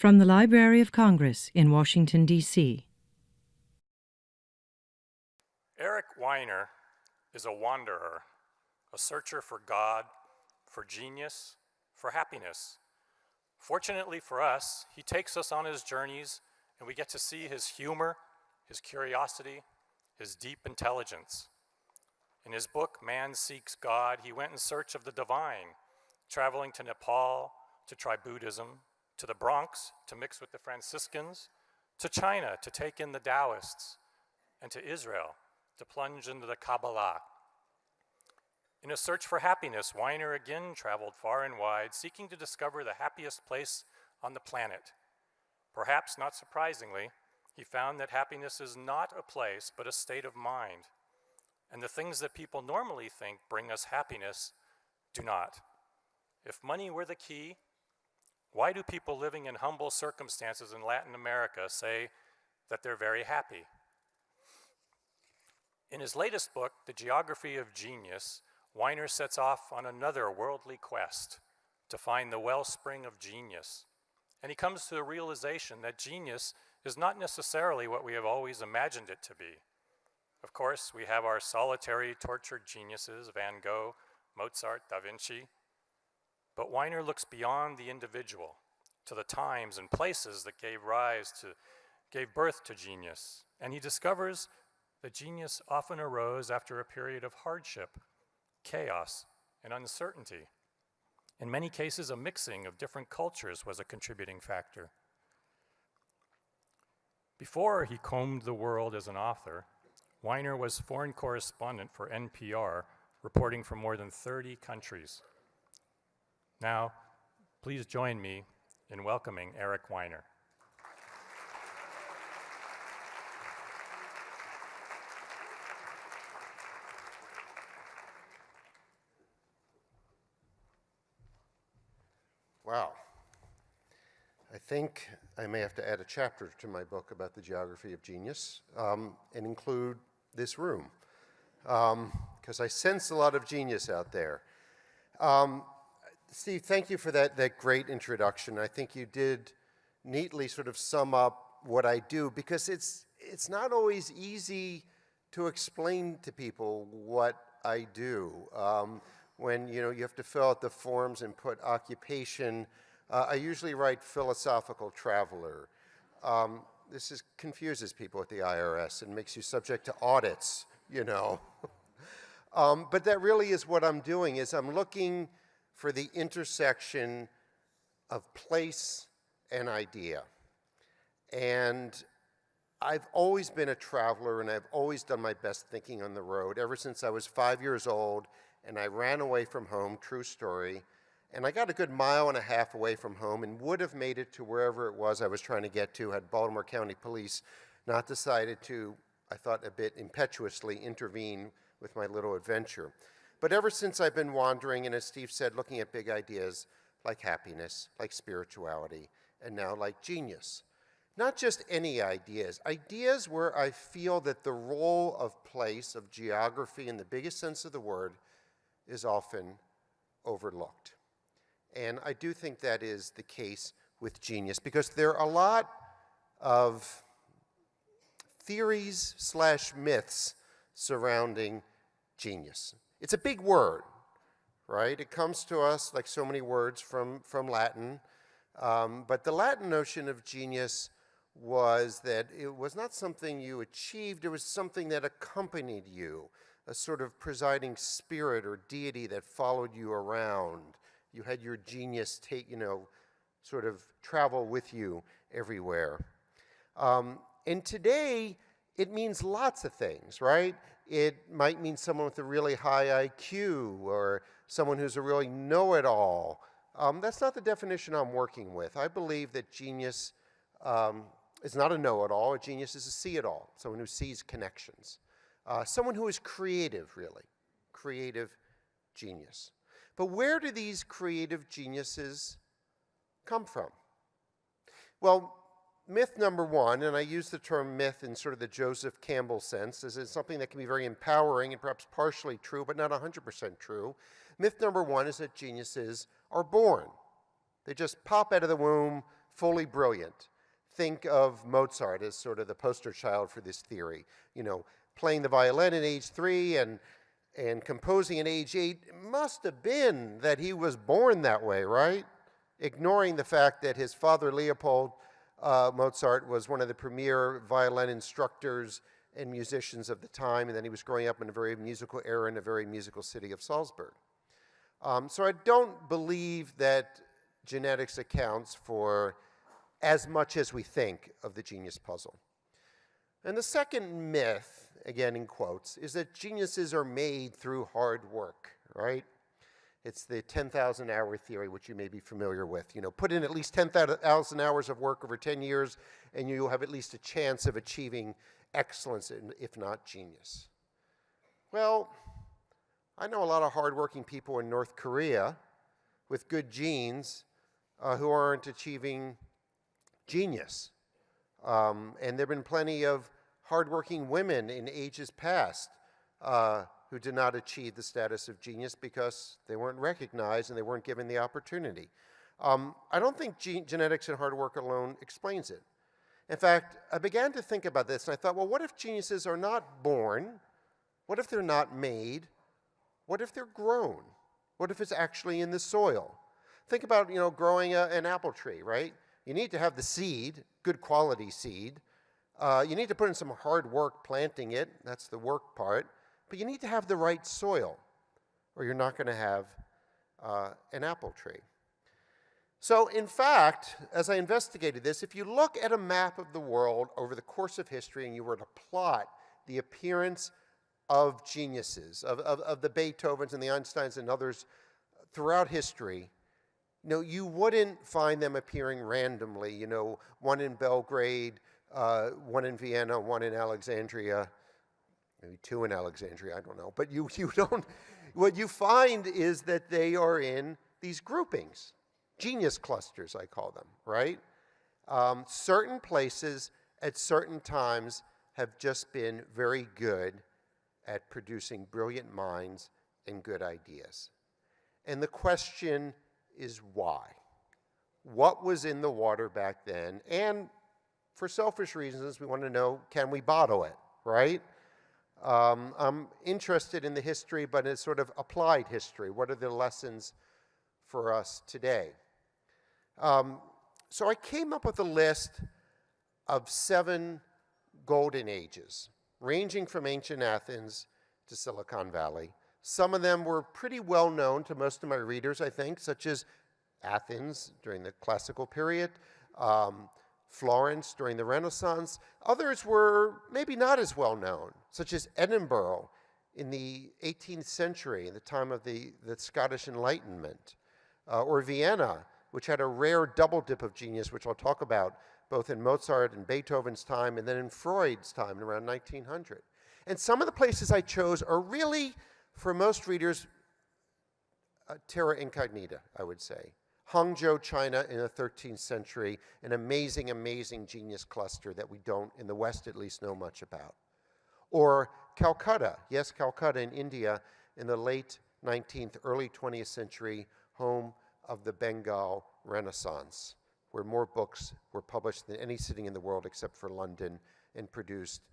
From the Library of Congress in Washington, D.C. Eric Weiner is a wanderer, a searcher for God, for genius, for happiness. Fortunately for us, he takes us on his journeys and we get to see his humor, his curiosity, his deep intelligence. In his book, Man Seeks God, he went in search of the divine, traveling to Nepal to try Buddhism, to the Bronx to mix with the Franciscans, to China to take in the Taoists, and to Israel to plunge into the Kabbalah. In a search for happiness, Weiner again traveled far and wide, seeking to discover the happiest place on the planet. Perhaps not surprisingly, he found that happiness is not a place, but a state of mind. And the things that people normally think bring us happiness do not. If money were the key, why do people living in humble circumstances in Latin America say that they're very happy? In his latest book, The Geography of Genius, Weiner sets off on another worldly quest to find the wellspring of genius. And he comes to the realization that genius is not necessarily what we have always imagined it to be. Of course, we have our solitary, tortured geniuses, Van Gogh, Mozart, Da Vinci. But Weiner looks beyond the individual to the times and places that gave birth to genius. And he discovers that genius often arose after a period of hardship, chaos, and uncertainty. In many cases, a mixing of different cultures was a contributing factor. Before he combed the world as an author, Weiner was foreign correspondent for NPR, reporting from more than 30 countries. Now, please join me in welcoming Eric Weiner. Wow. I think I may have to add a chapter to my book about the geography of genius and include this room, because I sense a lot of genius out there. Steve, thank you for that great introduction. I think you did neatly sort of sum up what I do, because it's not always easy to explain to people what I do. When you have to fill out the forms and put occupation, I usually write philosophical traveler. This confuses people at the IRS and makes you subject to audits, But that really is what I'm doing, is I'm looking for the intersection of place and idea. And I've always been a traveler, and I've always done my best thinking on the road, ever since I was 5 years old, and I ran away from home, true story, and I got a good 1.5 miles away from home and would have made it to wherever it was I was trying to get to had Baltimore County Police not decided to, I thought a bit impetuously, intervene with my little adventure. But ever since I've been wandering, and as Steve said, looking at big ideas like happiness, like spirituality, and now like genius. Not just any ideas, ideas where I feel that the role of place, of geography in the biggest sense of the word, is often overlooked. And I do think that is the case with genius, because there are a lot of theories/myths surrounding genius. It's a big word, right? It comes to us like so many words from Latin, but the Latin notion of genius was that it was not something you achieved, it was something that accompanied you, a sort of presiding spirit or deity that followed you around. You had your genius sort of travel with you everywhere. And today, it means lots of things, right? It might mean someone with a really high IQ, or someone who's a really know-it-all. That's not the definition I'm working with. I believe that genius is not a know-it-all. A genius is a see-it-all, someone who sees connections. Someone who is creative, really. Creative genius. But where do these creative geniuses come from? Well, myth number one, and I use the term myth in sort of the Joseph Campbell sense, is it's something that can be very empowering and perhaps partially true, but not 100% true. Myth number one is that geniuses are born. They just pop out of the womb fully brilliant. Think of Mozart as sort of the poster child for this theory. You know, playing the violin at age 3 and composing at age 8. It must have been that he was born that way, right? Ignoring the fact that his father, Leopold Mozart, was one of the premier violin instructors and musicians of the time, and then he was growing up in a very musical era in a very musical city of Salzburg. So I don't believe that genetics accounts for as much as we think of the genius puzzle. And the second myth, again in quotes, is that geniuses are made through hard work, right? It's the 10,000-hour theory, which you may be familiar with. You know, put in at least 10,000 hours of work over 10 years, and you'll have at least a chance of achieving excellence, if not genius. Well, I know a lot of hardworking people in North Korea with good genes who aren't achieving genius. And there have been plenty of hardworking women in ages past who did not achieve the status of genius because they weren't recognized and they weren't given the opportunity. I don't think genetics and hard work alone explains it. In fact, I began to think about this and I thought, well, what if geniuses are not born? What if they're not made? What if they're grown? What if it's actually in the soil? Think about, you know, growing an apple tree, right? You need to have the seed, good quality seed. You need to put in some hard work planting it. That's the work part. But you need to have the right soil, or you're not going to have an apple tree. So, in fact, as I investigated this, if you look at a map of the world over the course of history and you were to plot the appearance of geniuses, of the Beethovens and the Einsteins and others throughout history, you wouldn't find them appearing randomly. You know, one in Belgrade, one in Vienna, one in Alexandria, maybe 2 in Alexandria, I don't know. But you don't, what you find is that they are in these groupings, genius clusters, I call them, right? Certain places at certain times have just been very good at producing brilliant minds and good ideas. And the question is why? What was in the water back then? And for selfish reasons, we want to know, can we bottle it, right? I'm interested in the history, but it's sort of applied history. What are the lessons for us today? So I came up with a list of 7 golden ages, ranging from ancient Athens to Silicon Valley. Some of them were pretty well known to most of my readers, I think, such as Athens during the classical period, Florence during the Renaissance. Others were maybe not as well known, such as Edinburgh in the 18th century, in the time of the Scottish Enlightenment, or Vienna, which had a rare double dip of genius, which I'll talk about both in Mozart and Beethoven's time and then in Freud's time around 1900. And some of the places I chose are really, for most readers, terra incognita, I would say. Hangzhou, China in the 13th century, an amazing, amazing genius cluster that we don't, in the West at least, know much about. Or Calcutta, yes, Calcutta in India in the late 19th, early 20th century, home of the Bengal Renaissance, where more books were published than any city in the world except for London, and produced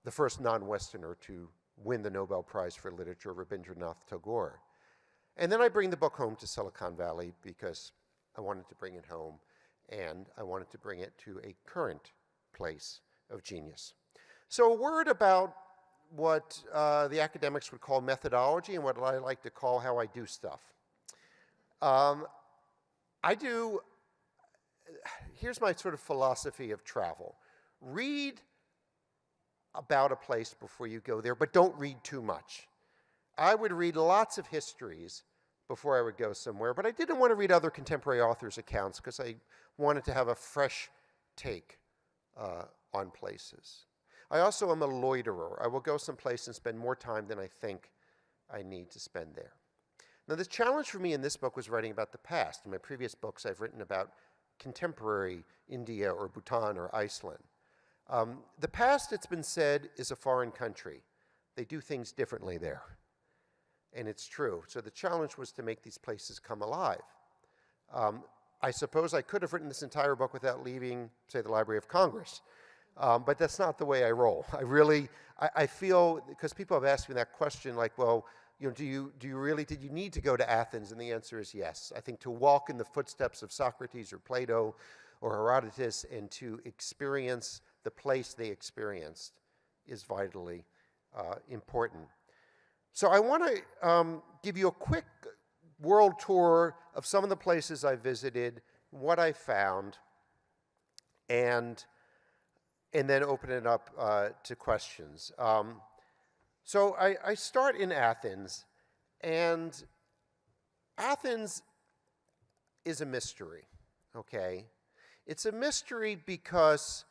the first non-Westerner to win the Nobel Prize for Literature, Rabindranath Tagore. And then I bring the book home to Silicon Valley because I wanted to bring it home, and I wanted to bring it to a current place of genius. So a word about what the academics would call methodology and what I like to call how I do stuff. Here's my sort of philosophy of travel. Read about a place before you go there, but don't read too much. I would read lots of histories before I would go somewhere, but I didn't want to read other contemporary authors' accounts because I wanted to have a fresh take on places. I also am a loiterer. I will go someplace and spend more time than I think I need to spend there. Now, the challenge for me in this book was writing about the past. In my previous books, I've written about contemporary India or Bhutan or Iceland. The past, it's been said, is a foreign country. They do things differently there. And it's true. So the challenge was to make these places come alive. I suppose I could have written this entire book without leaving, say, the Library of Congress. But that's not the way I roll. I feel, because people have asked me that question, like, well, did you need to go to Athens? And the answer is yes. I think to walk in the footsteps of Socrates or Plato or Herodotus and to experience the place they experienced is vitally important. So I want to give you a quick world tour of some of the places I visited, what I found, and then open it up to questions. So I start in Athens, and Athens is a mystery, okay? It's a mystery because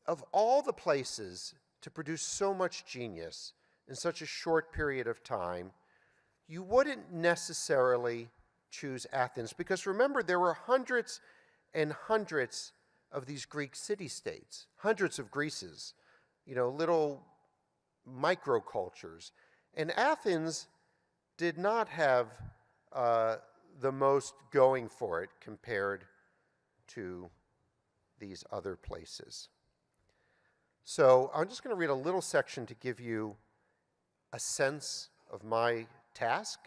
of all the places to produce so much genius in such a short period of time, you wouldn't necessarily choose Athens, because remember, there were hundreds and hundreds of these Greek city-states, hundreds of Greeces, little microcultures. And Athens did not have the most going for it compared to these other places. So I'm just going to read a little section to give you a sense of my task,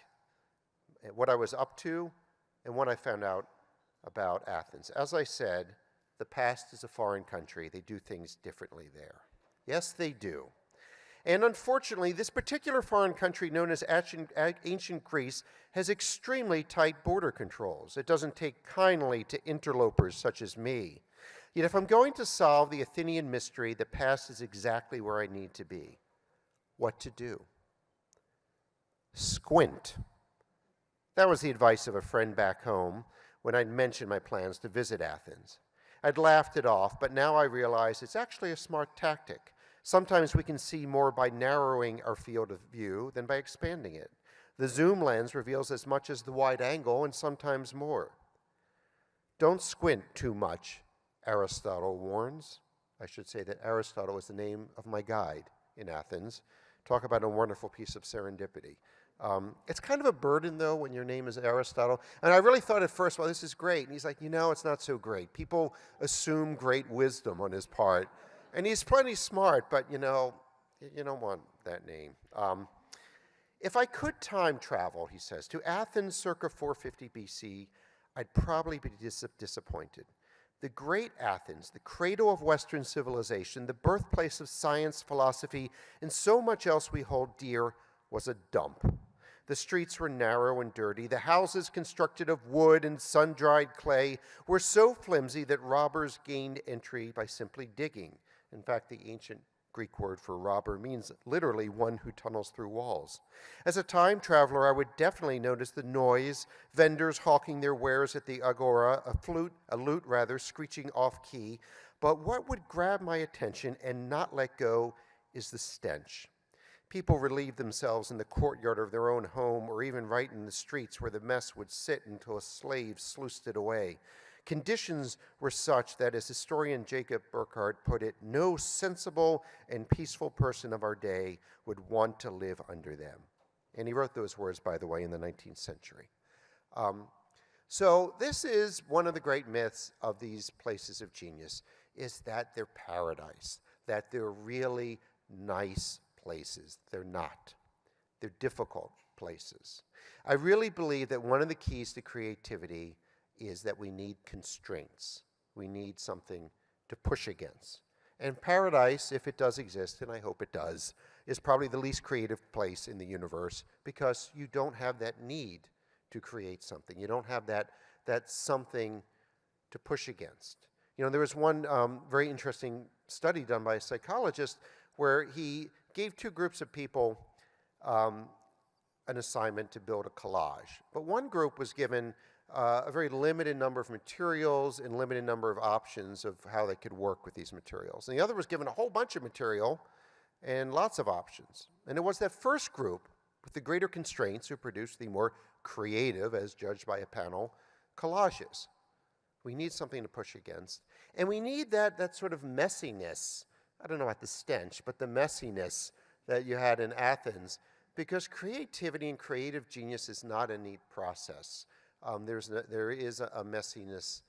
what I was up to, and what I found out about Athens. As I said, the past is a foreign country. They do things differently there. Yes, they do. And unfortunately, this particular foreign country known as ancient Greece has extremely tight border controls. It doesn't take kindly to interlopers such as me. Yet if I'm going to solve the Athenian mystery, the past is exactly where I need to be. What to do? Squint. That was the advice of a friend back home when I'd mentioned my plans to visit Athens. I'd laughed it off, but now I realize it's actually a smart tactic. Sometimes we can see more by narrowing our field of view than by expanding it. The zoom lens reveals as much as the wide angle, and sometimes more. Don't squint too much, Aristotle warns. I should say that Aristotle is the name of my guide in Athens. Talk about a wonderful piece of serendipity. It's kind of a burden, though, when your name is Aristotle. And I really thought at first, well, this is great. And he's like, it's not so great. People assume great wisdom on his part. And he's plenty smart, but, you don't want that name. If I could time travel, he says, to Athens circa 450 BC, I'd probably be disappointed. The great Athens, the cradle of Western civilization, the birthplace of science, philosophy, and so much else we hold dear, was a dump. The streets were narrow and dirty. The houses, constructed of wood and sun-dried clay, were so flimsy that robbers gained entry by simply digging. In fact, the ancient Greek word for robber means literally one who tunnels through walls. As a time traveler, I would definitely notice the noise, vendors hawking their wares at the agora, a lute screeching off-key. But what would grab my attention and not let go is the stench. People relieved themselves in the courtyard of their own home, or even right in the streets where the mess would sit until a slave sluiced it away. Conditions were such that, as historian Jacob Burckhardt put it, no sensible and peaceful person of our day would want to live under them. And he wrote those words, by the way, in the 19th century. So this is one of the great myths of these places of genius, is that they're paradise, that they're really nice places. They're not. They're difficult places. I really believe that one of the keys to creativity is that we need constraints. We need something to push against. And paradise, if it does exist, and I hope it does, is probably the least creative place in the universe, because you don't have that need to create something. You don't have that something to push against. There was one very interesting study done by a psychologist where he gave two groups of people an assignment to build a collage. But one group was given a very limited number of materials and limited number of options of how they could work with these materials. And the other was given a whole bunch of material and lots of options. And it was that first group with the greater constraints who produced the more creative, as judged by a panel, collages. We need something to push against. And we need that sort of messiness. I don't know about the stench, but the messiness that you had in Athens, because creativity and creative genius is not a neat process. There is a messiness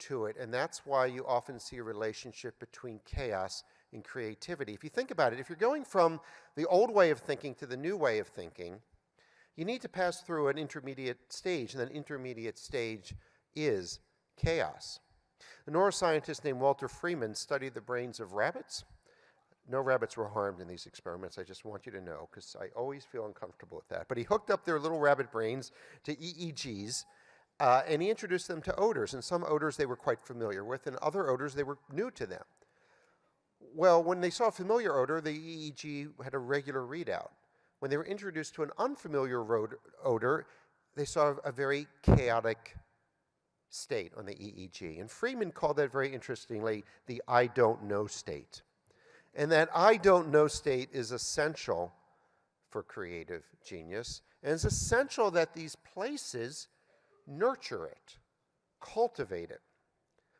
to it, and that's why you often see a relationship between chaos and creativity. If you think about it, if you're going from the old way of thinking to the new way of thinking, you need to pass through an intermediate stage, and that intermediate stage is chaos. A neuroscientist named Walter Freeman studied the brains of rabbits. No rabbits were harmed in these experiments, I just want you to know, because I always feel uncomfortable with that. But he hooked up their little rabbit brains to EEGs, and he introduced them to odors, and some odors they were quite familiar with, and other odors they were new to them. Well, when they saw a familiar odor, the EEG had a regular readout. When they were introduced to an unfamiliar odor, they saw a very chaotic state on the EEG. And Freeman called that very interestingly the I don't know state. And that I don't know state is essential for creative genius, and it's essential that these places nurture it, cultivate it.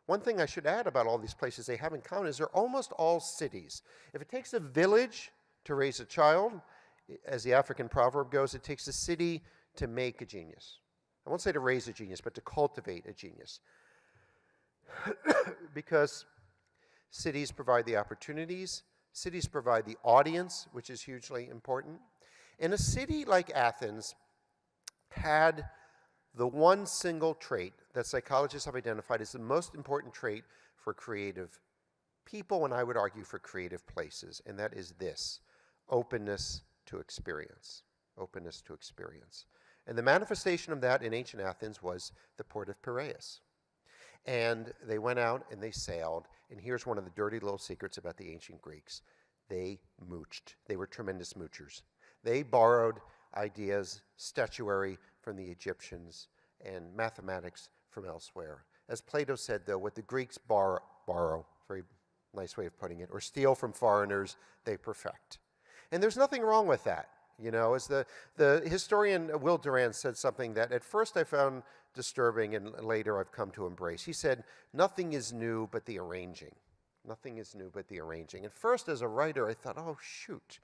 One thing I should add about all these places they have in common is they're almost all cities. If it takes a village to raise a child, as the African proverb goes, it takes a city to make a genius. I won't say to raise a genius, but to cultivate a genius. Because cities provide the opportunities, cities provide the audience, which is hugely important. And a city like Athens had the one single trait that psychologists have identified as the most important trait for creative people, and I would argue for creative places, and that is this: openness to experience. Openness to experience. And the manifestation of that in ancient Athens was the port of Piraeus. And they went out and they sailed, and here's one of the dirty little secrets about the ancient Greeks. They mooched. They were tremendous moochers. They borrowed ideas, statuary from the Egyptians, and mathematics from elsewhere. As Plato said, though, what the Greeks borrow, very nice way of putting it, or steal from foreigners, they perfect. And there's nothing wrong with that. You know, as the historian Will Durant said something that at first I found disturbing and later I've come to embrace. He said, nothing is new but the arranging. Nothing is new but the arranging. At first, as a writer, I thought, oh, shoot.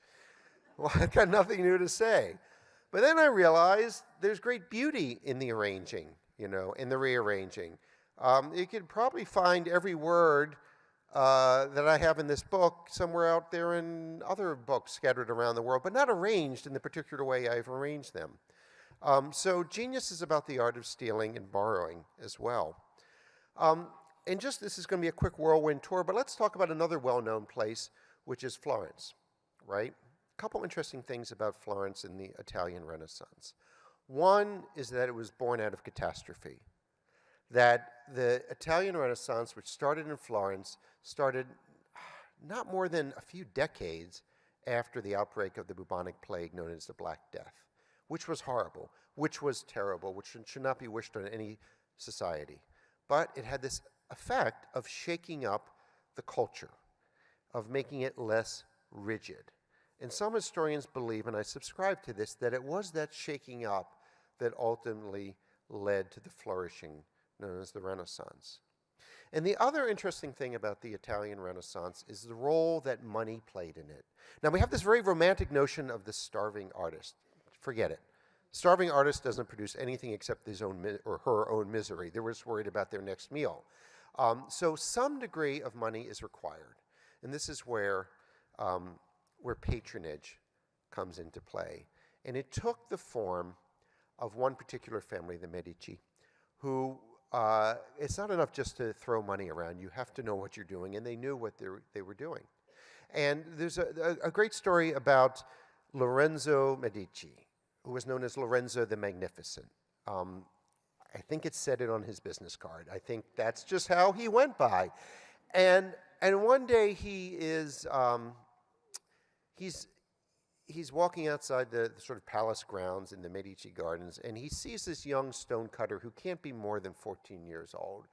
Well, I've got nothing new to say. But then I realized there's great beauty in the arranging, you know, in the rearranging. You could probably find every word that I have in this book somewhere out there in other books scattered around the world, but not arranged in the particular way I've arranged them. So genius is about the art of stealing and borrowing as well. And just this is going to be a quick whirlwind tour, but let's talk about another well-known place, which is Florence, right? A couple interesting things about Florence in the Italian Renaissance. One is that it was born out of catastrophe. That the Italian Renaissance, which started in Florence, started not more than a few decades after the outbreak of the bubonic plague known as the Black Death, which was horrible, which was terrible, which should not be wished on any society. But it had this effect of shaking up the culture, of making it less rigid. And some historians believe, and I subscribe to this, that it was that shaking up that ultimately led to the flourishing known as the Renaissance. And the other interesting thing about the Italian Renaissance is the role that money played in it. Now, we have this very romantic notion of the starving artist. Forget it. Starving artist doesn't produce anything except his own or her own misery. They're just worried about their next meal. So some degree of money is required. And this is where patronage comes into play. And it took the form of one particular family, the Medici, who it's not enough just to throw money around. You have to know what you're doing, and they knew what they were doing. And there's a great story about Lorenzo Medici, who was known as Lorenzo the Magnificent. I think it said it on his business card. I think that's just how he went by. And one day he's walking outside the sort of palace grounds in the Medici Gardens, and he sees this young stonecutter who can't be more than 14 years old,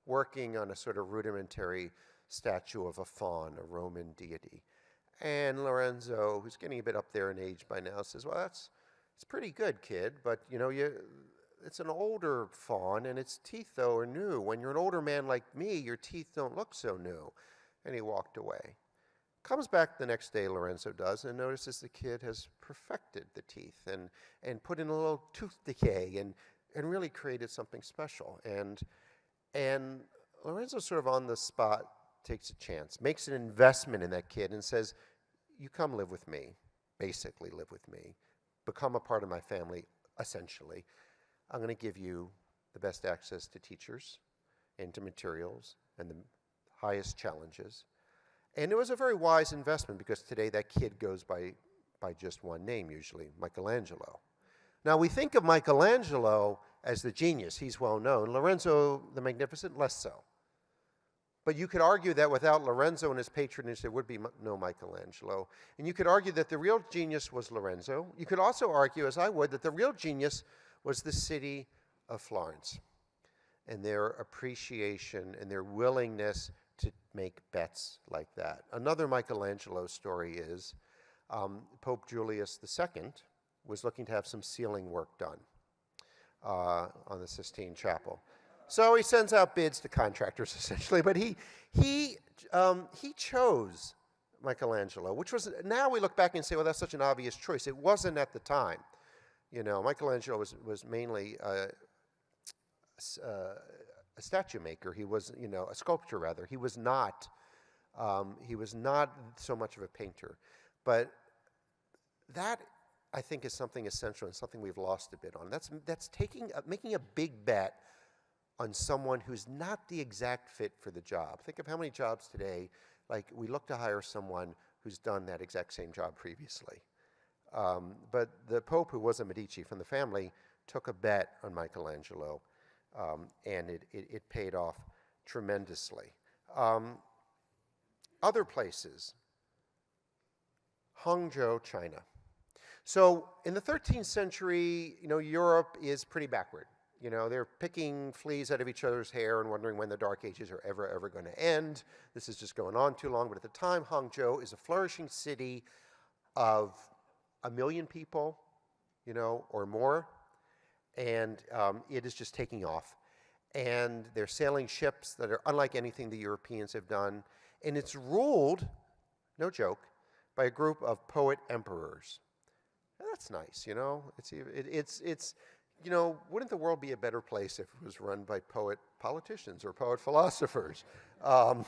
working on a sort of rudimentary statue of a faun, a Roman deity. And Lorenzo, who's getting a bit up there in age by now, says, well, it's pretty good, kid, but you know, it's an older faun, and its teeth, though, are new. When you're an older man like me, your teeth don't look so new. And he walked away. Comes back the next day, Lorenzo does, and notices the kid has perfected the teeth and put in a little tooth decay really created something special. And Lorenzo sort of on the spot takes a chance, makes an investment in that kid and says, you come live with me, basically live with me, become a part of my family, essentially. I'm going to give you the best access to teachers and to materials and the highest challenges. And it was a very wise investment because today that kid goes by just one name usually, Michelangelo. Now we think of Michelangelo as the genius, he's well known. Lorenzo the Magnificent, less so. But you could argue that without Lorenzo and his patronage, there would be no Michelangelo. And you could argue that the real genius was Lorenzo. You could also argue, as I would, that the real genius was the city of Florence and their appreciation and their willingness to make bets like that. Another Michelangelo story is Pope Julius II was looking to have some ceiling work done on the Sistine Chapel. So he sends out bids to contractors, essentially, but he chose Michelangelo, which was, now we look back and say, well, that's such an obvious choice. It wasn't at the time. You know, Michelangelo was mainly a statue maker. He was, you know, a sculptor rather. He was not so much of a painter. But that, I think, is something essential and something we've lost a bit on. That's making a big bet on someone who's not the exact fit for the job. Think of how many jobs today, like we look to hire someone who's done that exact same job previously. But the Pope, who was a Medici from the family, took a bet on Michelangelo, and it paid off tremendously. Other places, Hangzhou, China. So in the 13th century, you know, Europe is pretty backward. You know, they're picking fleas out of each other's hair and wondering when the Dark Ages are ever going to end. This is just going on too long. But at the time, Hangzhou is a flourishing city of 1 million people, you know, or more. And it is just taking off. And they're sailing ships that are unlike anything the Europeans have done. And it's ruled, no joke, by a group of poet emperors. And that's nice, you know. It's you know, wouldn't the world be a better place if it was run by poet politicians or poet philosophers? And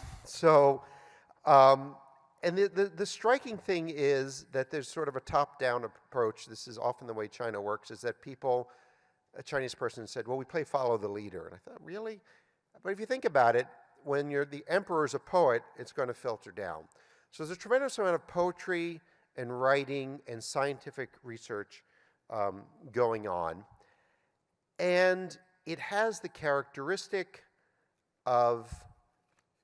the striking thing is that there's sort of a top-down approach. This is often the way China works, is that a Chinese person said, well, we play follow the leader. And I thought, really? But if you think about it, when the emperor's a poet, it's going to filter down. So there's a tremendous amount of poetry and writing and scientific research going on. And it has the characteristic of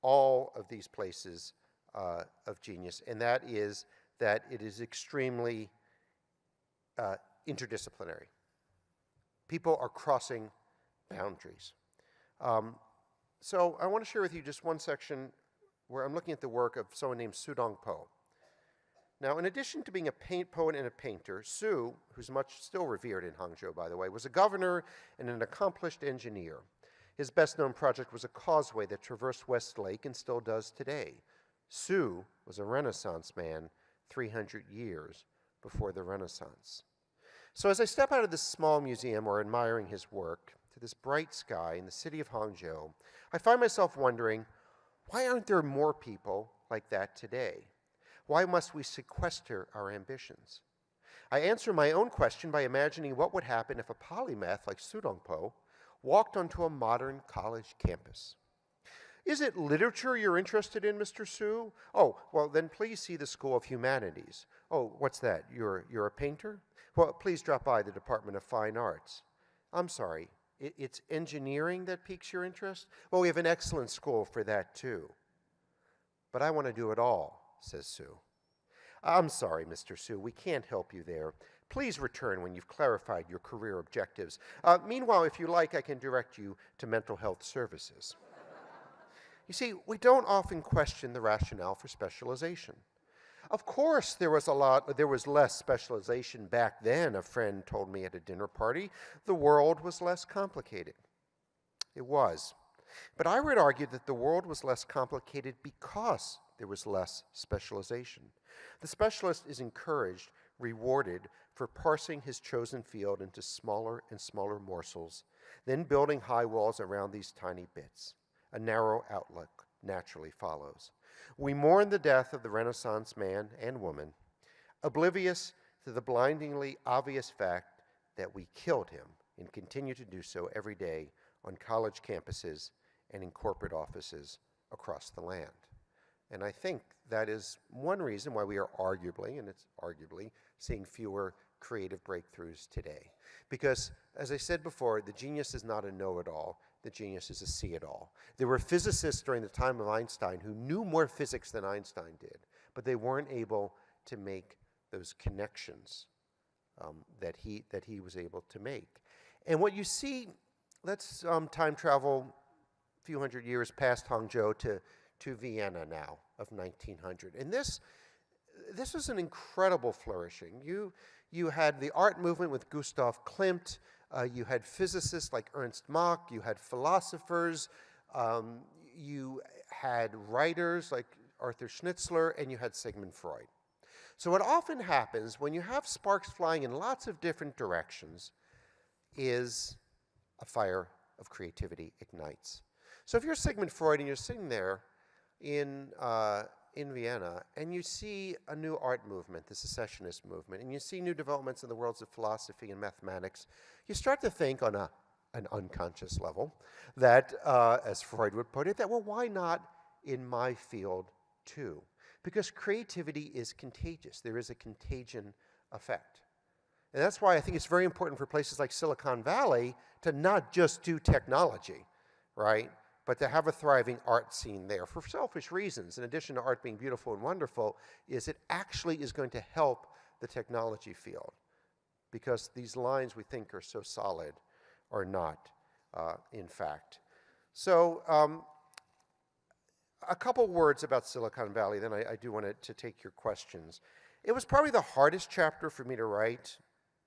all of these places of genius, and that is that it is extremely interdisciplinary. People are crossing boundaries. So I want to share with you just one section where I'm looking at the work of someone named Su Dongpo. Now, in addition to being a poet and a painter, Su, who's still revered in Hangzhou, by the way, was a governor and an accomplished engineer. His best-known project was a causeway that traversed West Lake and still does today. Su was a Renaissance man 300 years before the Renaissance. So as I step out of this small museum or admiring his work to this bright sky in the city of Hangzhou, I find myself wondering, why aren't there more people like that today? Why must we sequester our ambitions? I answer my own question by imagining what would happen if a polymath like Su Dongpo walked onto a modern college campus. Is it literature you're interested in, Mr. Su? Oh, well, then please see the School of Humanities. Oh, what's that? You're a painter? Well, please drop by the Department of Fine Arts. I'm sorry, it's engineering that piques your interest? Well, we have an excellent school for that, too. But I want to do it all, says Su. I'm sorry, Mr. Su, we can't help you there. Please return when you've clarified your career objectives. Meanwhile, if you like, I can direct you to mental health services. You see, we don't often question the rationale for specialization. Of course, there was less specialization back then, a friend told me at a dinner party. The world was less complicated. It was. But I would argue that the world was less complicated because there was less specialization. The specialist is encouraged, rewarded for parsing his chosen field into smaller and smaller morsels Then building high walls around these tiny bits. A narrow outlook naturally follows. We mourn the death of the Renaissance man and woman, oblivious to the blindingly obvious fact that we killed him and continue to do so every day on college campuses and in corporate offices across the land. And I think that is one reason why we are arguably, and it's arguably, seeing fewer creative breakthroughs today. Because, as I said before, the genius is not a know-it-all. The genius is a see-it-all. There were physicists during the time of Einstein who knew more physics than Einstein did, but they weren't able to make those connections that he was able to make. And what you see, let's time travel a few hundred years past Hangzhou to Vienna now of 1900. And this was an incredible flourishing. You had the art movement with Gustav Klimt, you had physicists like Ernst Mach, you had philosophers, you had writers like Arthur Schnitzler, and you had Sigmund Freud. So what often happens when you have sparks flying in lots of different directions is a fire of creativity ignites. So if you're Sigmund Freud and you're sitting there in Vienna and you see a new art movement, the secessionist movement, and you see new developments in the worlds of philosophy and mathematics, you start to think on an unconscious level that, as Freud would put it, that, well, why not in my field too? Because creativity is contagious. There is a contagion effect. And that's why I think it's very important for places like Silicon Valley to not just do technology, right? But to have a thriving art scene there for selfish reasons, in addition to art being beautiful and wonderful, is it actually is going to help the technology field. Because these lines we think are so solid are not, in fact. So, a couple words about Silicon Valley, then I do want to take your questions. It was probably the hardest chapter for me to write,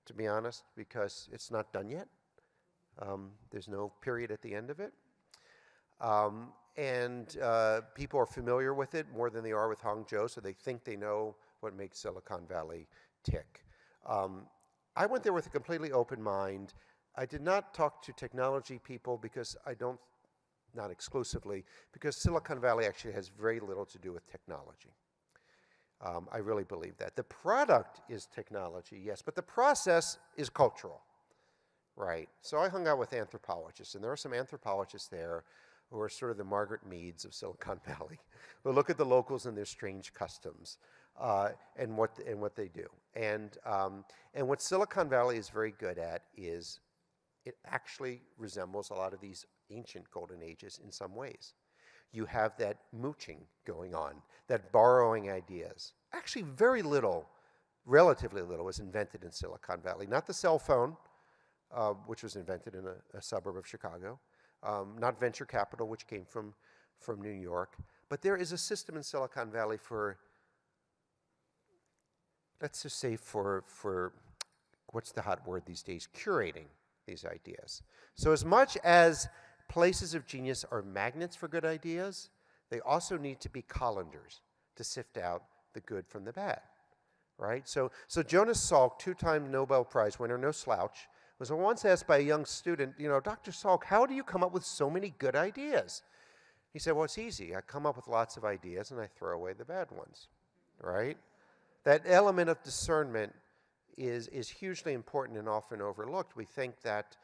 to be honest, because it's not done yet. There's no period at the end of it. People are familiar with it more than they are with Hangzhou, so they think they know what makes Silicon Valley tick. I went there with a completely open mind. I did not talk to technology people because not exclusively, because Silicon Valley actually has very little to do with technology. I really believe that. The product is technology, yes, but the process is cultural, right? So I hung out with anthropologists, and there are some anthropologists there who are sort of the Margaret Meads of Silicon Valley, who look at the locals and their strange customs and what they do. And what Silicon Valley is very good at is it actually resembles a lot of these ancient golden ages in some ways. You have that mooching going on, that borrowing ideas. Actually, very little, relatively little, was invented in Silicon Valley. Not the cell phone, which was invented in a suburb of Chicago. Not venture capital, which came from New York. But there is a system in Silicon Valley for, let's just say for what's the hot word these days, curating these ideas. So as much as places of genius are magnets for good ideas, they also need to be colanders to sift out the good from the bad, right? So Jonas Salk, two-time Nobel Prize winner, no slouch, was once asked by a young student, Dr. Salk, how do you come up with so many good ideas? He said, well, it's easy. I come up with lots of ideas and I throw away the bad ones, right? That element of discernment is hugely important and often overlooked. We think that,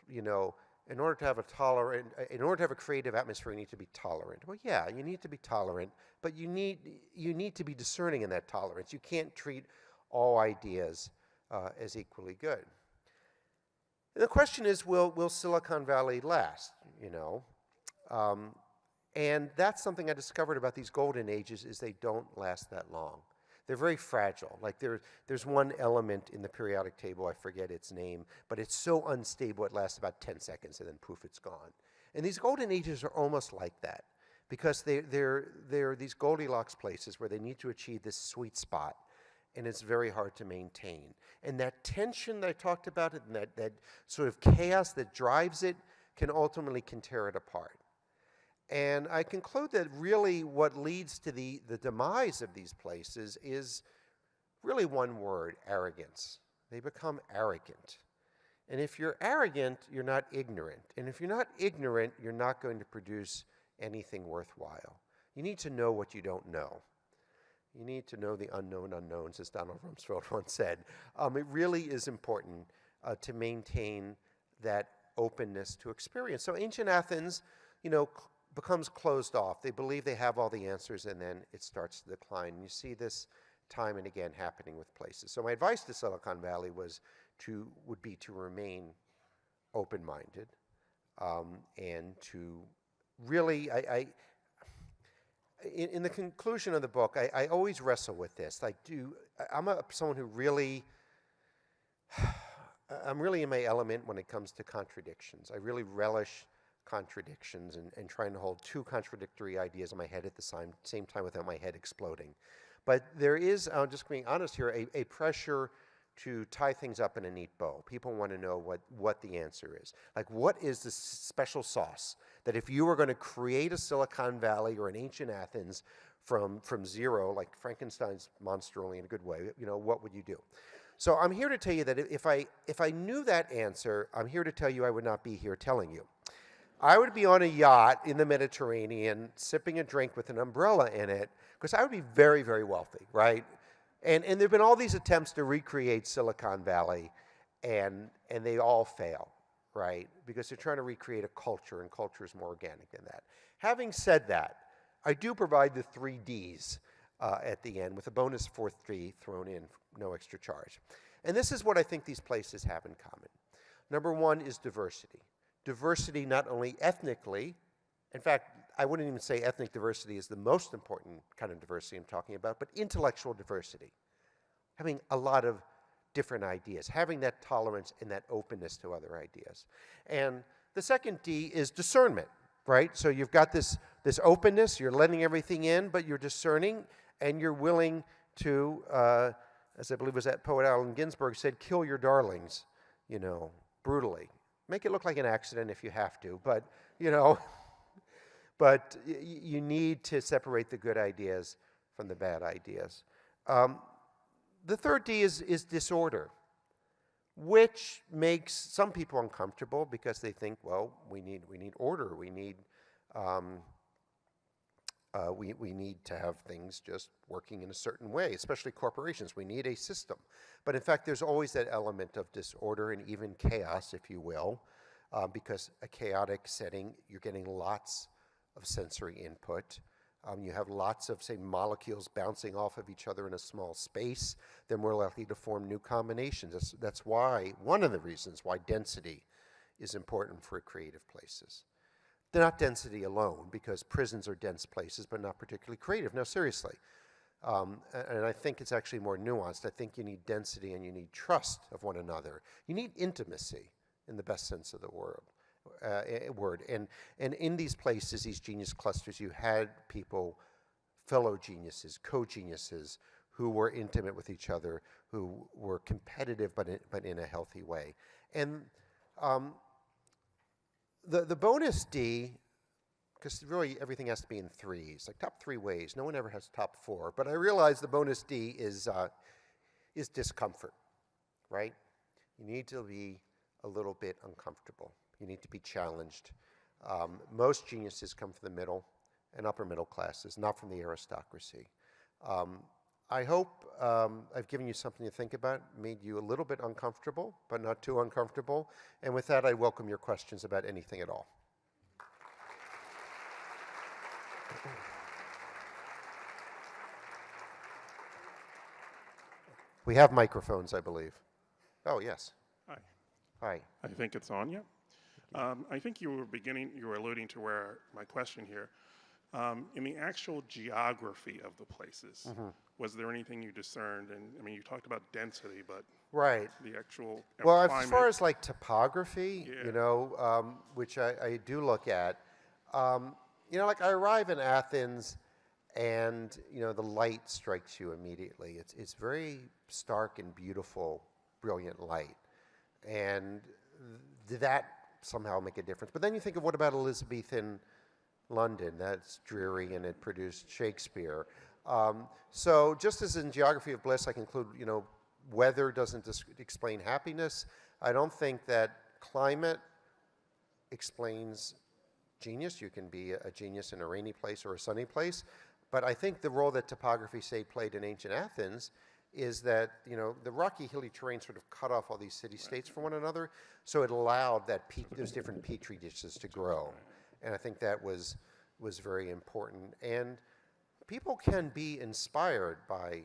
in order to have a creative atmosphere, you need to be tolerant. Well, yeah, you need to be tolerant, but you need to be discerning in that tolerance. You can't treat all ideas as equally good. And the question is, will Silicon Valley last? And that's something I discovered about these golden ages is they don't last that long. They're very fragile. Like there's one element in the periodic table, I forget its name, but it's so unstable it lasts about 10 seconds and then poof, it's gone. And these golden ages are almost like that because they're these Goldilocks places where they need to achieve this sweet spot, and it's very hard to maintain. And that tension that I talked about, and that sort of chaos that drives it can tear it apart. And I conclude that really what leads to the demise of these places is really one word, arrogance. They become arrogant. And if you're arrogant, you're not ignorant. And if you're not ignorant, you're not going to produce anything worthwhile. You need to know what you don't know. You need to know the unknown unknowns, as Donald Rumsfeld once said. It really is important to maintain that openness to experience. So ancient Athens, becomes closed off. They believe they have all the answers, and then it starts to decline. And you see this time and again happening with places. So my advice to Silicon Valley would be to remain open-minded, and to really, in the conclusion of the book, I always wrestle with this. I'm someone who really, I'm really in my element when it comes to contradictions. I really relish contradictions and trying to hold two contradictory ideas in my head at the same time without my head exploding. But there is, I'm just being honest here, a pressure to tie things up in a neat bow. People want to know what the answer is. Like, what is the special sauce that if you were going to create a Silicon Valley or an ancient Athens from zero, like Frankenstein's monster only in a good way, what would you do? So I'm here to tell you that if I knew that answer, I'm here to tell you I would not be here telling you. I would be on a yacht in the Mediterranean sipping a drink with an umbrella in it, because I would be very, very wealthy, right? And there have been all these attempts to recreate Silicon Valley, and they all fail, right? Because they're trying to recreate a culture, and culture is more organic than that. Having said that, I do provide the 3 Ds at the end, with a bonus 4th D thrown in, no extra charge. And this is what I think these places have in common. Number 1 is diversity. Diversity not only ethnically, in fact, I wouldn't even say ethnic diversity is the most important kind of diversity I'm talking about, but intellectual diversity. Having a lot of different ideas, having that tolerance and that openness to other ideas. And the second D is discernment, right? So you've got this openness, you're letting everything in, but you're discerning, and you're willing to, as I believe was that poet Allen Ginsberg said, kill your darlings, brutally. Make it look like an accident if you have to, but, but you need to separate the good ideas from the bad ideas. The third D is disorder, which makes some people uncomfortable because they think, well, we need order, we need to have things just working in a certain way, especially corporations. We need a system. But in fact, there's always that element of disorder and even chaos, if you will, because a chaotic setting, you're getting lots of sensory input. You have lots of, say, molecules bouncing off of each other in a small space. They're more likely to form new combinations. That's why, one of the reasons why density is important for creative places. They're not density alone, because prisons are dense places, but not particularly creative. No, seriously. And I think it's actually more nuanced. I think you need density and you need trust of one another. You need intimacy in the best sense of the word. And in these places, these genius clusters, you had people, fellow geniuses, co-geniuses, who were intimate with each other, who were competitive, but in a healthy way. And the bonus D, because really everything has to be in 3s, like top 3 ways. No one ever has top 4. But I realize the bonus D is discomfort, right? You need to be a little bit uncomfortable. You need to be challenged. Most geniuses come from the middle and upper middle classes, not from the aristocracy. I hope I've given you something to think about, made you a little bit uncomfortable, but not too uncomfortable. And with that, I welcome your questions about anything at all. We have microphones, I believe. Oh, yes. Hi. Hi. I think it's on, yeah. I think you were alluding to where my question here. In the actual geography of the places, was there anything you discerned? And I mean, you talked about density, but right. The actual well, climate. As far as like topography, yeah. Which I do look at, like I arrive in Athens, and the light strikes you immediately. It's very stark and beautiful, brilliant light, and did that somehow make a difference? But then you think of what about Elizabethan London? That's dreary, and it produced Shakespeare. So just as in Geography of Bliss, I conclude, weather doesn't explain happiness. I don't think that climate explains genius. You can be a genius in a rainy place or a sunny place. But I think the role that topography, say, played in ancient Athens is that, the rocky, hilly terrain sort of cut off all these city-states from one another, so it allowed those different petri dishes to grow. And I think that was very important. And people can be inspired by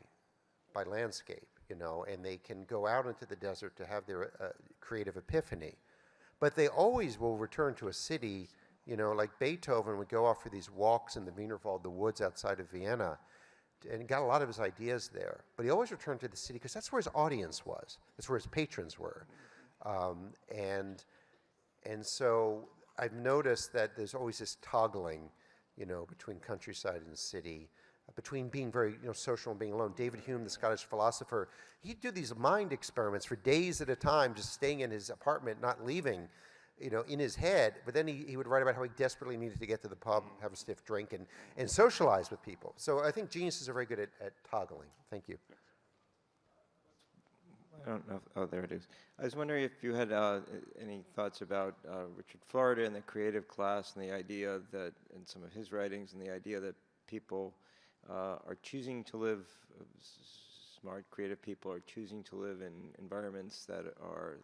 landscape, and they can go out into the desert to have their creative epiphany. But they always will return to a city, like Beethoven would go off for these walks in the Wienerwald, the woods outside of Vienna, and he got a lot of his ideas there. But he always returned to the city because that's where his audience was. That's where his patrons were. And so I've noticed that there's always this toggling, between countryside and city, between being very social and being alone. David Hume, the Scottish philosopher, he'd do these mind experiments for days at a time, just staying in his apartment, not leaving, in his head. But then he would write about how he desperately needed to get to the pub, have a stiff drink, and socialize with people. So I think geniuses are very good at toggling. Thank you. I don't know. Oh, there it is. I was wondering if you had any thoughts about Richard Florida and the creative class and the idea that, in some of his writings, and the idea that people are choosing to live, smart, creative people are choosing to live in environments that are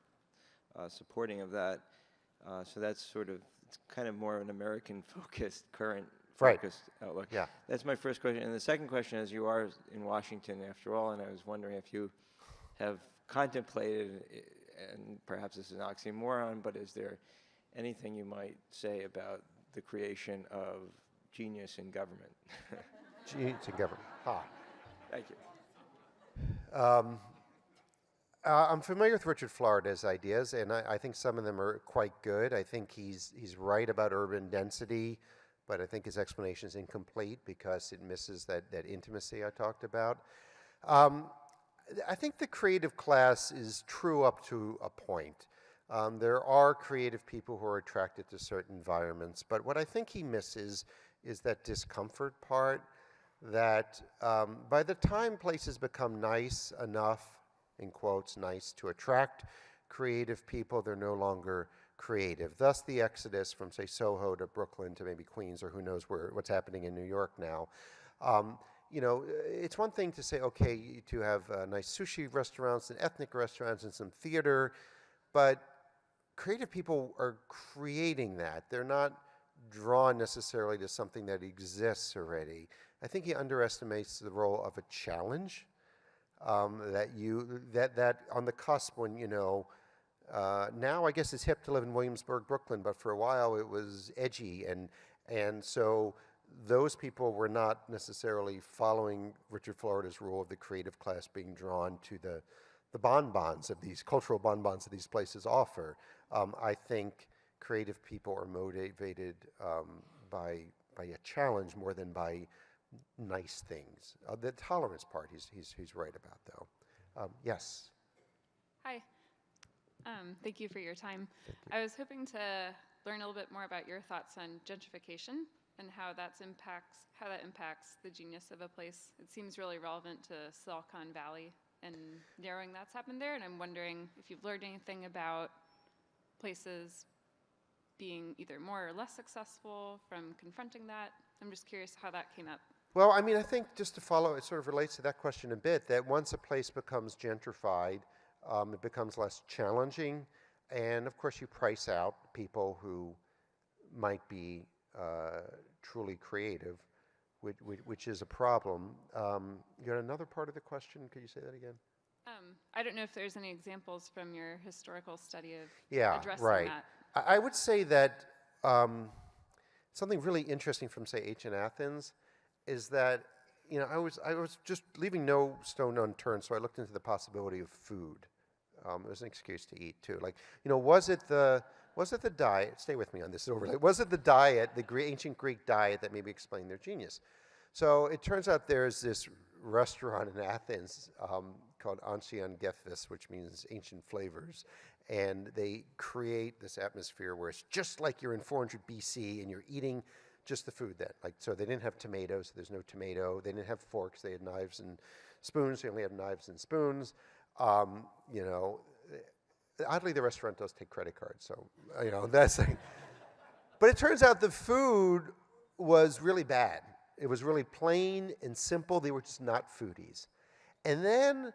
supporting of that. So that's it's kind of more of an American-focused, current-focused outlook. Yeah. That's my first question. And the second question is, you are in Washington after all, and I was wondering if you have contemplated, and perhaps this is an oxymoron, but is there anything you might say about the creation of genius in government? Genius in government. Thank you. I'm familiar with Richard Florida's ideas, and I think some of them are quite good. I think he's right about urban density, but I think his explanation is incomplete because it misses that intimacy I talked about. I think the creative class is true up to a point. There are creative people who are attracted to certain environments, but what I think he misses is that discomfort part, that by the time places become nice enough, in quotes, nice to attract creative people, they're no longer creative. Thus the exodus from, say, Soho to Brooklyn to maybe Queens, or who knows what's happening in New York now. It's one thing to say, okay, to have nice sushi restaurants and ethnic restaurants and some theater, but creative people are creating that. They're not drawn necessarily to something that exists already. I think he underestimates the role of a challenge, that on the cusp when, now I guess it's hip to live in Williamsburg, Brooklyn, but for a while it was edgy, and so those people were not necessarily following Richard Florida's rule of the creative class being drawn to the bonbons of these, cultural bonbons that these places offer. I think creative people are motivated by a challenge more than by nice things. The tolerance part he's right about, though. Yes? Hi. Thank you for your time. I was hoping to learn a little bit more about your thoughts on gentrification and how that impacts the genius of a place. It seems really relevant to Silicon Valley and narrowing that's happened there, and I'm wondering if you've learned anything about places being either more or less successful from confronting that. I'm just curious how that came up. Well, I mean, I think just to follow, it sort of relates to that question a bit, that once a place becomes gentrified, it becomes less challenging, and of course you price out people who might be truly creative, which is a problem. You had another part of the question. Could you say that again? I don't know if there's any examples from your historical study of addressing right. that. I would say that something really interesting from, say, ancient Athens is that, I was just leaving no stone unturned, so I looked into the possibility of food. It was an excuse to eat too. Like, was it the diet? Stay with me on this overlay. Was it the diet, the ancient Greek diet, that maybe explained their genius? So it turns out there's this restaurant in Athens called Ancien Gethys, which means ancient flavors, and they create this atmosphere where it's just like you're in 400 BC and you're eating just the food then. Like, so they didn't have tomatoes, so there's no tomato. They didn't have forks, they had knives and spoons. They only have knives and spoons. Oddly, the restaurant does take credit cards, so, that's like, but it turns out the food was really bad. It was really plain and simple. They were just not foodies. And then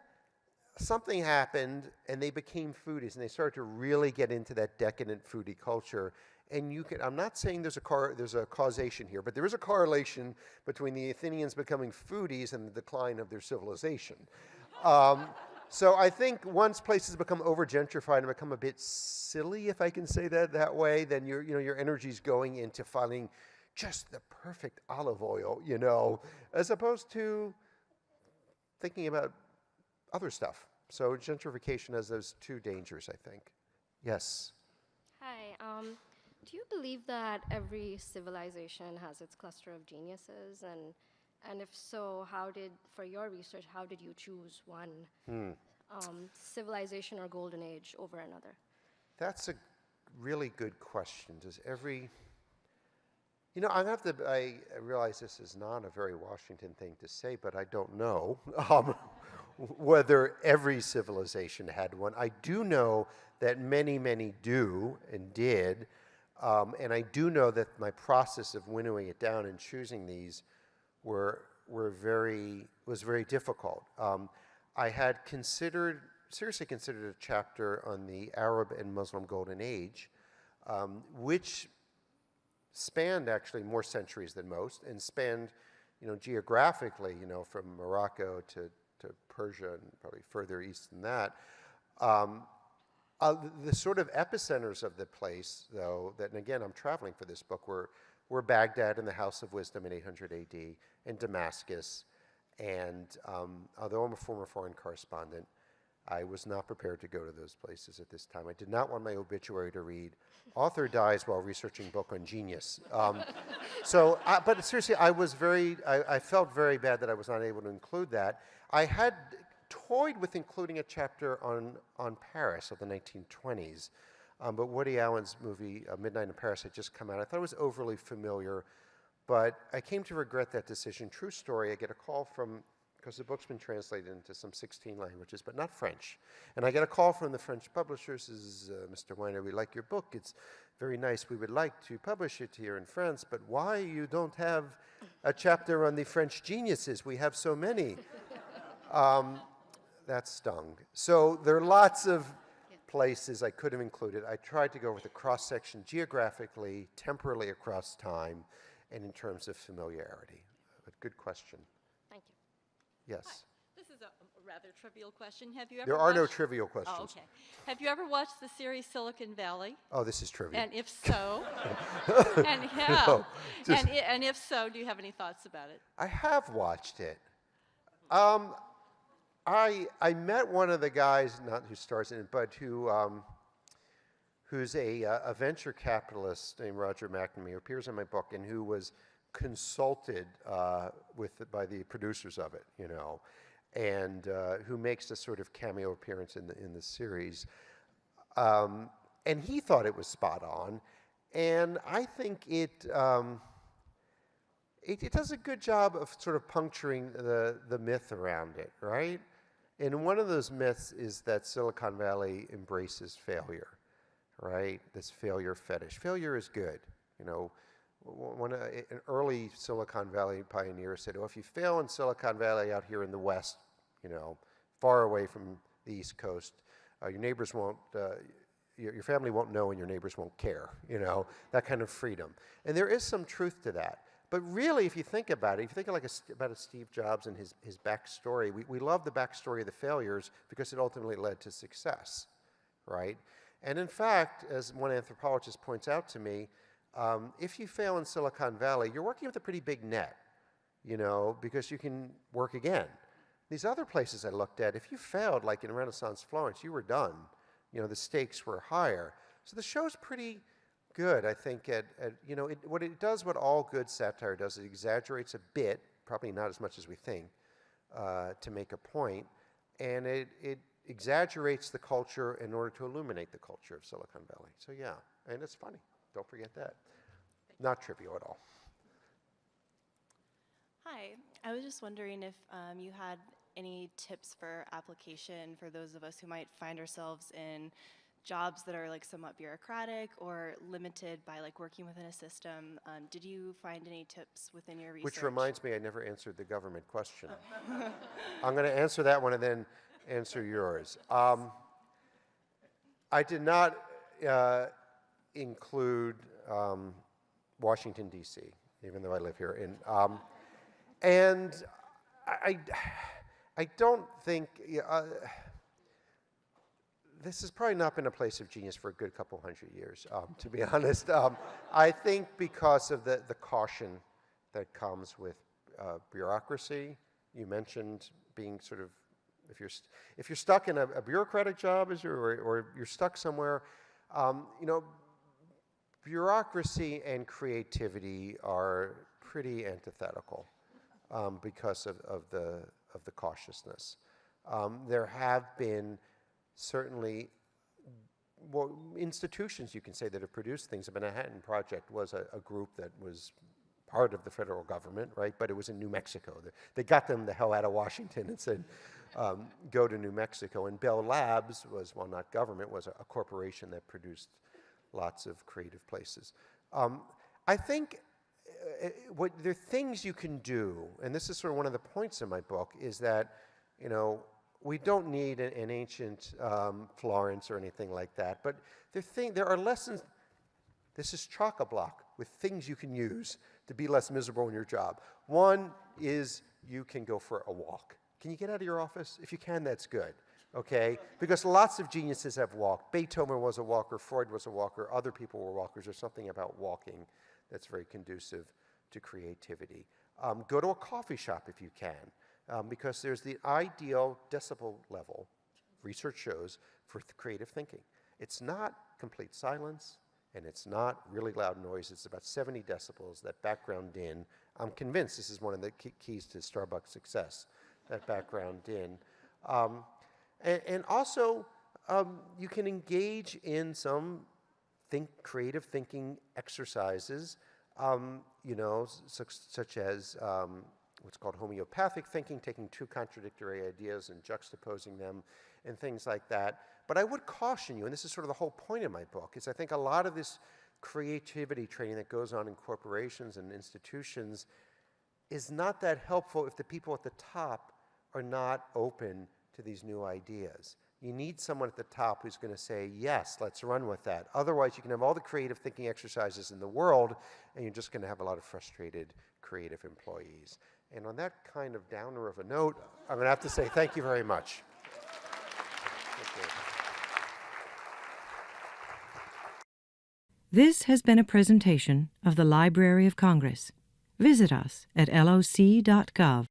something happened, and they became foodies, and they started to really get into that decadent foodie culture. And I'm not saying there's a causation here, but there is a correlation between the Athenians becoming foodies and the decline of their civilization. So I think once places become over-gentrified and become a bit silly, if I can say that way, then your energy's going into finding just the perfect olive oil, as opposed to thinking about other stuff. So gentrification has those two dangers, I think. Yes? Hi. Do you believe that every civilization has its cluster of geniuses? And if so, for your research, how did you choose one civilization or golden age over another? That's a really good question. Does every... I realize this is not a very Washington thing to say, but I don't know whether every civilization had one. I do know that many, many do and did, and I do know that my process of winnowing it down and choosing these was very difficult. I had seriously considered a chapter on the Arab and Muslim Golden Age, which spanned actually more centuries than most, and spanned, geographically, from Morocco to Persia and probably further east than that. The sort of epicenters of the place, though, and again, I'm traveling for this book, were Baghdad and the House of Wisdom in 800 AD, and Damascus. And although I'm a former foreign correspondent, I was not prepared to go to those places at this time. I did not want my obituary to read, author dies while researching book on genius. But seriously, I felt very bad that I was not able to include that. I had toyed with including a chapter on Paris of the 1920s, but Woody Allen's movie, Midnight in Paris, had just come out. I thought it was overly familiar, but I came to regret that decision. True story, I get a call because the book's been translated into some 16 languages, but not French. And I get a call from the French publisher, says, Mr. Weiner, we like your book. It's very nice. We would like to publish it here in France, but why you don't have a chapter on the French geniuses? We have so many. That stung. So there are lots of places I could have included. I tried to go with a cross-section geographically, temporally across time, and in terms of familiarity. But good question. Thank you. Yes. Hi. This is a rather trivial question. Have you ever There are no watched- trivial questions. Oh, okay. Have you ever watched the series Silicon Valley? Oh, this is trivial. And if so, No, just- and if so, do you have any thoughts about it? I have watched it. I met one of the guys, not who stars in it, but who's a venture capitalist named Roger McNamee, who appears in my book, and who was consulted by the producers of it, and who makes a sort of cameo appearance in the series. And he thought it was spot on, and I think it does a good job of sort of puncturing the myth around it, right? And one of those myths is that Silicon Valley embraces failure, right? This failure fetish. Failure is good. An early Silicon Valley pioneer said, if you fail in Silicon Valley out here in the West, far away from the East Coast, your neighbors won't, your family won't know and your neighbors won't care, that kind of freedom. And there is some truth to that. But really, if you think about it, if you think about a Steve Jobs and his backstory, we love the backstory of the failures because it ultimately led to success, right? And in fact, as one anthropologist points out to me, if you fail in Silicon Valley, you're working with a pretty big net, because you can work again. These other places I looked at, if you failed, like in Renaissance Florence, you were done. The stakes were higher. So the show's pretty good, I think, what all good satire does, it exaggerates a bit, probably not as much as we think, to make a point, and it exaggerates the culture in order to illuminate the culture of Silicon Valley. So yeah, and it's funny. Don't forget that. Not trivial at all. Hi, I was just wondering if you had any tips for application for those of us who might find ourselves in jobs that are like somewhat bureaucratic or limited by like working within a system. Did you find any tips within your research? Which reminds me, I never answered the government question. I'm going to answer that one and then answer yours. I did not include Washington, D.C., even though I live here. And I don't think, this has probably not been a place of genius for a good couple hundred years, to be honest. I think because of the caution that comes with bureaucracy. You mentioned being sort of, if you're stuck in a bureaucratic job, or you're stuck somewhere, you know, bureaucracy and creativity are pretty antithetical because of the cautiousness. There have been certainly institutions, you can say, that have produced things. The Manhattan Project was a group that was part of the federal government, right? But it was in New Mexico. They got them the hell out of Washington and said, go to New Mexico. And Bell Labs was, well, not government, was a corporation that produced lots of creative places. I think there are things you can do, and this is sort of one of the points in my book, is that, you know, we don't need an ancient Florence or anything like that, but there are lessons. This is chock-a-block with things you can use to be less miserable in your job. One is you can go for a walk. Can you get out of your office? If you can, that's good, okay? Because lots of geniuses have walked. Beethoven was a walker, Freud was a walker, other people were walkers. There's something about walking that's very conducive to creativity. Go to a coffee shop if you can, because there's the ideal decibel level, research shows, for creative thinking. It's not complete silence, and it's not really loud noise. It's about 70 decibels, that background din. I'm convinced this is one of the keys to Starbucks' success, that background din. And also, you can engage in some creative thinking exercises, you know, such as what's called homeopathic thinking, taking two contradictory ideas and juxtaposing them, and things like that. But I would caution you, and this is sort of the whole point of my book, is I think a lot of this creativity training that goes on in corporations and institutions is not that helpful if the people at the top are not open to these new ideas. You need someone at the top who's going to say, yes, let's run with that. Otherwise, you can have all the creative thinking exercises in the world, and you're just going to have a lot of frustrated creative employees. And on that kind of downer of a note, I'm going to have to say thank you very much. Thank you. This has been a presentation of the Library of Congress. Visit us at loc.gov.